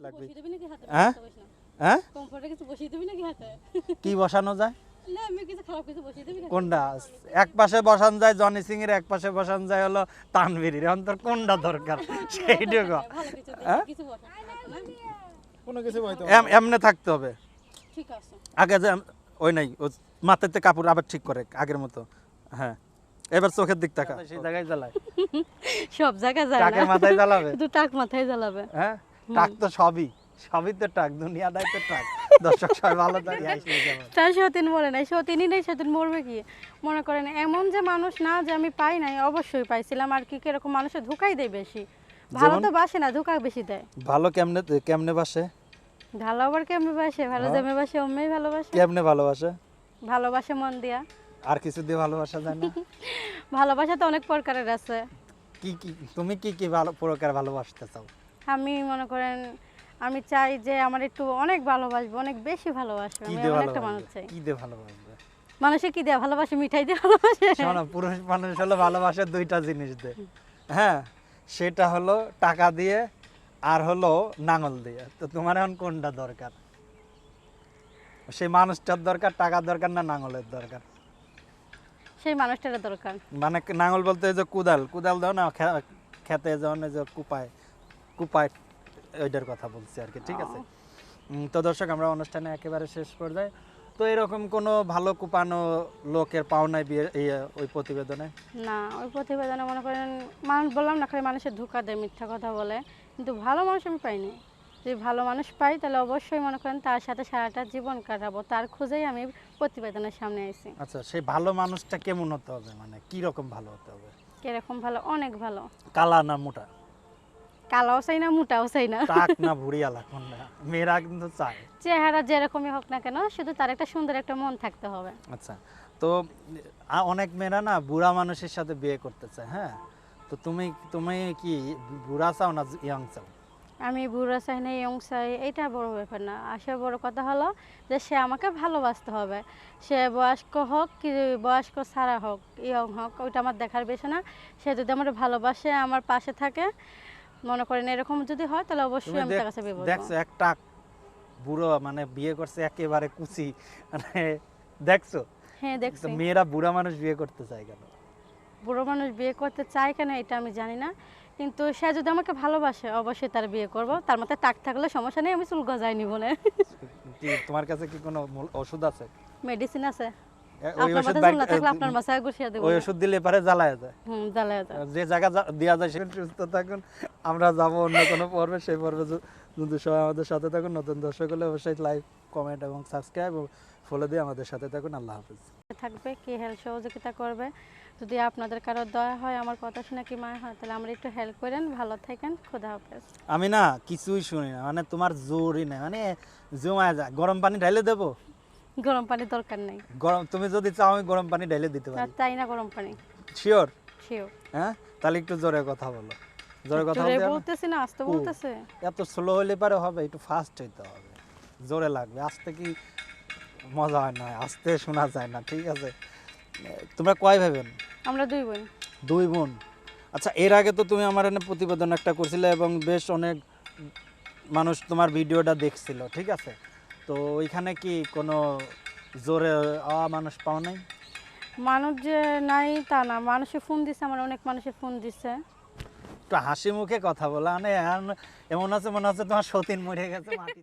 থাকবি। বসিয়ে দিবি নাকি হাতে? হ্যাঁ হ্যাঁ কমফোর্টে কিছু বসিয়ে দিবি নাকি হাতে? কি বসানো যায় না আমি কিছু খারাপ কিছু বসিয়ে দিবি নাকি? কোনটা এক পাশে বসান যায় জনি সিং এর এক পাশে বসান যায় হলো তানভীরের অন্তর কোনটা দরকার সেইটুকু ভালো কিছু হ্যাঁ? দেখি কিছু বসা না? কোনো কিছু হয়তো এমনে থাকতে হবে ঠিক আছে। আগে যে ওই নাই ও মাথাতে কাপড় আবার ঠিক করে আগের মতো হ্যাঁ এবার চোখের দিক তাকা সেই জায়গায় জ্বালায় সব জায়গায় যায় টাকের না, মাথায় জ্বালাবে শুধু টাক মাথায় জ্বালাবে। হ্যাঁ টাক তো সবই তো টাক দুনিয়াটাই তো টাক দর্শক সবাই ভালো থাকে আইসে যাবে তার সতীন মরে নাই, সতীনই নেই, সতীন মরবে কি? মনে করেন এমন যে মানুষ না যে আমি পাই নাই, অবশ্যই পাইছিলাম। আর কি কিরকম মানুষের ধোকাই দেয় বেশি, ভালো তো বাসে না, ধোকা বেশি দেয়। ভালো কেমনে কেমনে বাসে ভালো আবার কেমনে বাসে? ভালো জমে বাসে, অমনি ভালোবাসে। কেমনে ভালোবাসে ভালোবাসে মন দিয়া। আর কিছু দিয়ে ভালোবাসা যায় না ভালোবাসা তো অনেক প্রকারের আছে। কি কি তুমি কি কি ভালো প্রকার ভালোবাসতে চাও আমি মনে করেন আমি চাই যে আমার একটু অনেক ভালোবাসবে, অনেক বেশি ভালোবাসবে। কি আমি দিয়ে এমন একটা মানুষ ভালোবাসবে চাই। কি দিয়ে ভালোবাসবে মানুষে কি দেয়া ভালোবাসে? মিঠাই দিয়ে ভালোবাসে। শোনো পুরুষ মানুষ হলো ভালোবাসে দুইটা জিনিস দিয়ে হ্যাঁ সেটা হলো টাকা দিয়ে আর হলো নাঙল দিয়ে তো তোমার এখন কোনটা দরকার সেই মানুষটার দরকার টাকার দরকার না নাঙলের দরকার সেই মানুষটার দরকার। মানে নাঙল বলতে এই যে কুদাল দাও না খেতে যখন এই যে কুপায় ওইটার কথা বলছি আর কি ঠিক আছে তো দর্শক আমরা অনুষ্ঠানে একেবারে শেষ পর্যায়ে তো এরকম কোনো ভালো কুপানো লোকের পাওনায় বিয়ে ওই প্রতিবেদনে না, ওই প্রতিবেদনে মনে করেন মানুষ বললাম না খালি মানুষের ধোকা দেয়, মিথ্যা কথা বলে, কিন্তু ভালো মানুষ আমি পাইনি। যদি ভালো মানুষ পাই তাহলে অবশ্যই মনে করেন তার সাথে সারাটা জীবন কাটাবো, তার খোঁজেই আমি প্রতিবেদনের সামনে আইছি। আচ্ছা সেই ভালো মানুষটা কেমন হতে হবে মানে কি রকম ভালো হতে হবে কিরকম ভালো? অনেক ভালো। কালা না মোটা কালাও চাই না, মোটাও চাই না। টাক না ভুড়িয়ালা কোনটা মেয়েরা কিন্তু চায় চেহারা যেরকমই হোক না কেন, শুধু তার একটা সুন্দর একটা মন থাকতে হবে। আচ্ছা তো অনেক মেয়েরা না বুড়া মানুষের সাথে বিয়ে করতে চায় হ্যাঁ তো তুমি তুমি কি বুড়া চাও না ইয়াং চাও আমি বুড়া চাই না, ইয়ং চাই, এটা বড় ব্যাপার না। আসলে বড় কথা হলো যে সে আমাকে ভালোবাসতে হবে। সে বয়স্ক হোক কি বয়স্ক ছাড়া হোক, ইয়ং হোক, ওইটা আমার দেখার বিষয় না। সে যদি আমার ভালোবাসে, আমার পাশে থাকে, মনে করেন এরকম যদি হয় তাহলে অবশ্যই আমি তার কাছে বিয়ে করব। দেখছো একটা বুড়ো মানে বিয়ে করছে একেবারে কুচি মানে দেখছো হ্যাঁ দেখছি। তো মেয়েরা বুড়া মানুষ বিয়ে করতে চায় কেন বুড়ো মানুষ বিয়ে করতে চায় কেন এটা আমি জানি না, কিন্তু সে যদি আমাকে ভালোবাসে অবশ্যই তার বিয়ে করব। তার মধ্যে টাক থাকলে সমস্যা নেই, আমি চুল গজাই নিব না। তোমার কাছে কি কোনো ওষুধ আছে মেডিসিন আছে, ওই আপনার ওষুধ মাথায় চুল না থাকলে আপনার মাথায় গুছিয়ে দেব। ওই ওষুধ দিলে পারে জ্বালায় যায় জ্বালায় যায়। যে জায়গা দেওয়া যায় সেখানে সুস্থ থাকুন আমরা যাব অন্য কোনো পর্বে সেই পর্বে যদি সবাই আমাদের সাথে থাকুন নতুন দর্শক হলে অবশ্যই লাইক কমেন্ট এবং সাবস্ক্রাইব ফলো দিয়ে আমাদের সাথে থাকুন আল্লাহ হাফেজ থাকবে কি হেল্প সহযোগিতা করবে। যদি আপনাদের কারো দয়া হয়, আমার কথা শুনে কি মায় হয়, তাহলে আমরা একটু হেল্প করেন। ভালো থাকেন, খোদা হাফেজ। আমি না কিছুই শুনি না মানে তোমার জোরই নাই মানে জমায় যায় গরম পানি ঢাইলে দেবো গরম পানির দরকার নেই। গরম তুমি যদি চাও আমি গরম পানি ঢাইলে দিতে পারি তাই না, গরম পানি শিওর শিওর। হ্যাঁ তাহলে একটু জোরে কথা বলো জোরে কথা জোরে বলতে হবে না? বলতেছি না, আস্তে বলতেছে। এত স্লো হলে পারে হবে একটু ফাস্ট হইতে হবে জোরে লাগবে আস্তে কি মজা হয় না আস্তে শোনা যায় না ঠিক আছে তোমরা কয় ভাবেন আমরা দুই বোন। দুই বোন আচ্ছা এর আগে তো তুমি আমার এনে প্রতিবেদন একটা করছিলে এবং বেশ অনেক মানুষ তোমার ভিডিওটা দেখছিল ঠিক আছে তো ওইখানে কি কোনো জোরে মানুষ পাও নাই মানুষ যে নাই তা না, মানুষে ফোন দিছে, আমার অনেক মানুষে ফোন দিছে। একটু হাসি মুখে কথা বলা মানে এমন আছে মনে হচ্ছে তোমার সতীন মরে গেছে মাটি